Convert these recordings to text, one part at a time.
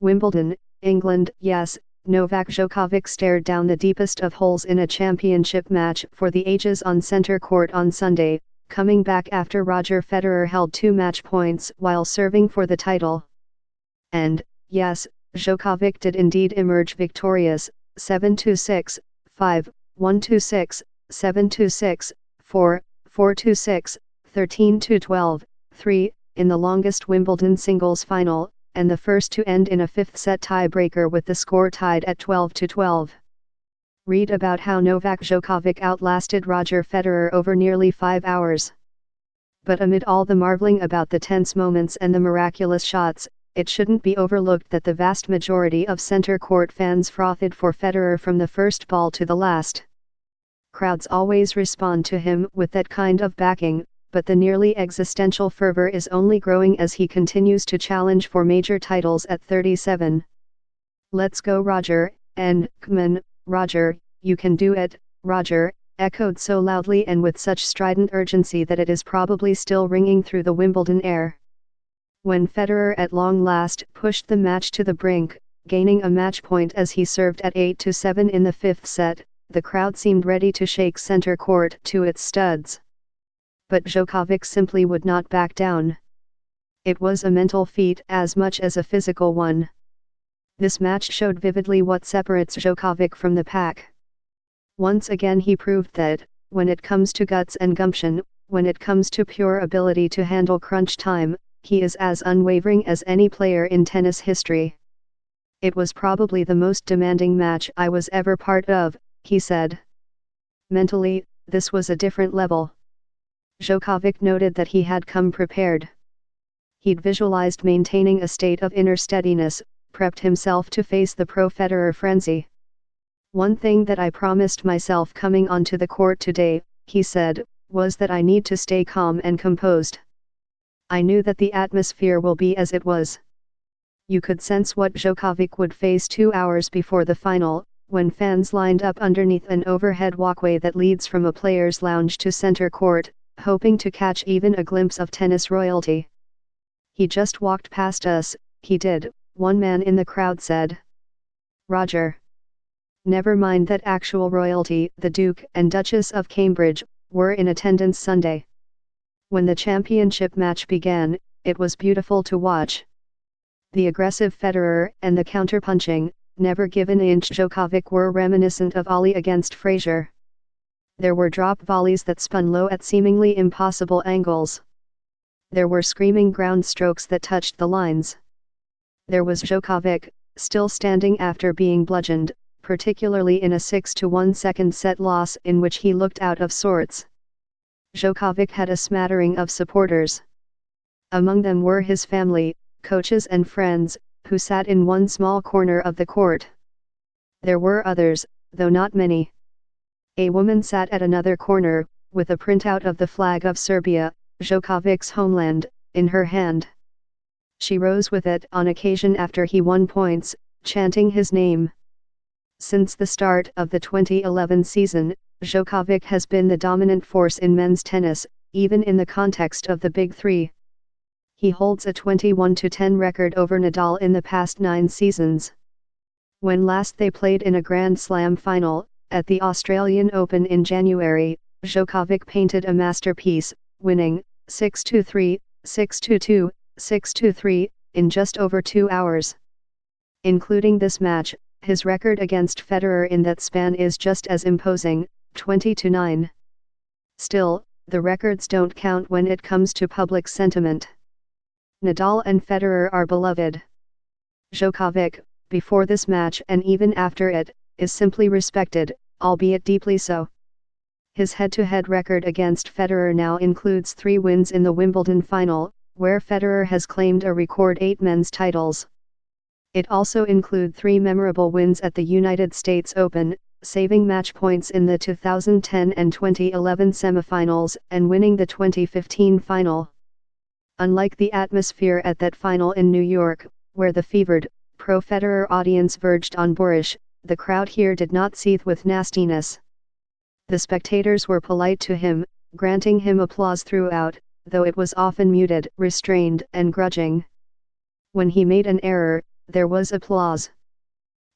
Wimbledon, England. Yes, Novak Djokovic stared down the deepest of holes in a championship match for the ages on center court on Sunday, coming back after Roger Federer held 2 match points while serving for the title. And, yes, Djokovic did indeed emerge victorious, 7-6, 5, 1-6, 7-6, 4, 4-6, 13-12, 3, in the longest Wimbledon singles final, and the first to end in a fifth-set tiebreaker with the score tied at 12-12. Read about how Novak Djokovic outlasted Roger Federer over nearly 5 hours. But amid all the marveling about the tense moments and the miraculous shots, it shouldn't be overlooked that the vast majority of center court fans frothed for Federer from the first ball to the last. Crowds always respond to him with that kind of backing, but the nearly existential fervor is only growing as he continues to challenge for major titles at 37. "Let's go Roger," and "Come on, Roger, you can do it, Roger," echoed so loudly and with such strident urgency that it is probably still ringing through the Wimbledon air. When Federer at long last pushed the match to the brink, gaining a match point as he served at 8-7 in the fifth set, the crowd seemed ready to shake center court to its studs. But Djokovic simply would not back down. It was a mental feat as much as a physical one. This match showed vividly what separates Djokovic from the pack. Once again he proved that, when it comes to guts and gumption, when it comes to pure ability to handle crunch time, he is as unwavering as any player in tennis history. "It was probably the most demanding match I was ever part of," he said. "Mentally, this was a different level." Djokovic noted that he had come prepared. He'd visualized maintaining a state of inner steadiness, prepped himself to face the pro-Federer frenzy. "One thing that I promised myself coming onto the court today," he said, "was that I need to stay calm and composed. I knew that the atmosphere will be as it was." You could sense what Djokovic would face 2 hours before the final, when fans lined up underneath an overhead walkway that leads from a player's lounge to center court, hoping to catch even a glimpse of tennis royalty. "He just walked past us, he did," one man in the crowd said. "Roger. Never mind that actual royalty, the Duke and Duchess of Cambridge, were in attendance Sunday. When the championship match began, it was beautiful to watch. The aggressive Federer and the counterpunching, never give an inch Djokovic were reminiscent of Ali against Frazier. There were drop volleys that spun low at seemingly impossible angles. There were screaming ground strokes that touched the lines. There was Djokovic, still standing after being bludgeoned, particularly in a 6-1 second set loss in which he looked out of sorts. Djokovic had a smattering of supporters. Among them were his family, coaches and friends, who sat in one small corner of the court. There were others, though not many. A woman sat at another corner, with a printout of the flag of Serbia, Djokovic's homeland, in her hand. She rose with it on occasion after he won points, chanting his name. Since the start of the 2011 season, Djokovic has been the dominant force in men's tennis, even in the context of the Big Three. He holds a 21-10 record over Nadal in the past 9 seasons. When last they played in a Grand Slam final, at the Australian Open in January, Djokovic painted a masterpiece, winning 6-3, 6-2, 6-3, in just over 2 hours. Including this match, his record against Federer in that span is just as imposing, 20-9. Still, the records don't count when it comes to public sentiment. Nadal and Federer are beloved. Djokovic, before this match and even after it, is simply respected, albeit deeply so. His head-to-head record against Federer now includes 3 wins in the Wimbledon final, where Federer has claimed a record 8 men's titles. It also includes 3 memorable wins at the United States Open, saving match points in the 2010 and 2011 semifinals and winning the 2015 final. Unlike the atmosphere at that final in New York, where the fevered, pro-Federer audience verged on boorish, the crowd here did not seethe with nastiness. The spectators were polite to him, granting him applause throughout, though it was often muted, restrained and grudging. When he made an error, there was applause.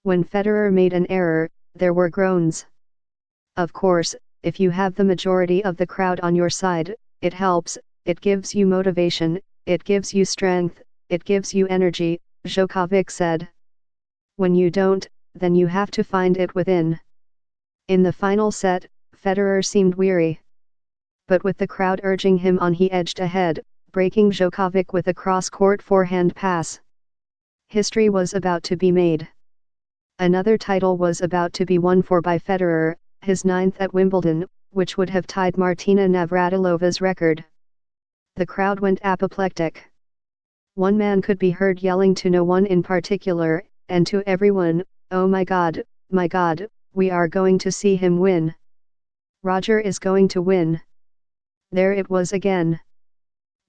When Federer made an error, there were groans. Of course, if you have the majority of the crowd on your side, it helps, it gives you motivation, it gives you strength, it gives you energy, Djokovic said. When you don't, then you have to find it within. In the final set, Federer seemed weary. But with the crowd urging him on, he edged ahead, breaking Djokovic with a cross-court forehand pass. History was about to be made. Another title was about to be won by Federer, his 9th at Wimbledon, which would have tied Martina Navratilova's record. The crowd went apoplectic. One man could be heard yelling to no one in particular, and to everyone, "Oh my God, we are going to see him win. Roger is going to win." There it was again.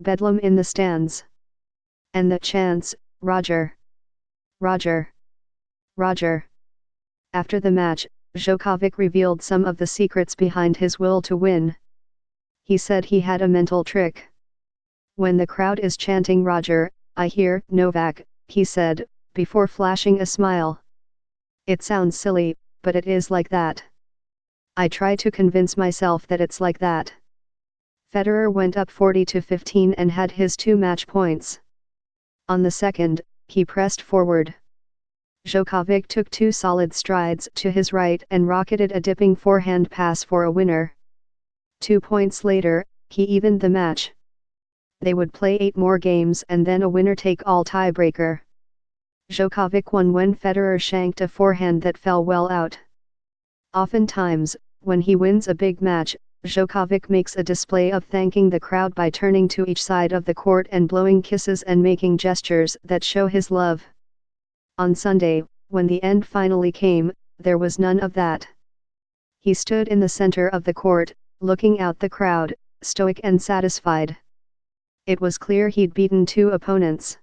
Bedlam in the stands. And the chants, "Roger! Roger! Roger!" After the match, Djokovic revealed some of the secrets behind his will to win. He said he had a mental trick. "When the crowd is chanting Roger, I hear Novak," he said, before flashing a smile. "It sounds silly, but it is like that. I try to convince myself that it's like that." Federer went up 40-15 and had his 2 match points. On the second, he pressed forward. Djokovic took 2 solid strides to his right and rocketed a dipping forehand pass for a winner. 2 points later, he evened the match. They would play 8 more games and then a winner-take-all tiebreaker. Djokovic won when Federer shanked a forehand that fell well out. Oftentimes, when he wins a big match, Djokovic makes a display of thanking the crowd by turning to each side of the court and blowing kisses and making gestures that show his love. On Sunday, when the end finally came, there was none of that. He stood in the center of the court, looking out the crowd, stoic and satisfied. It was clear he'd beaten 2 opponents.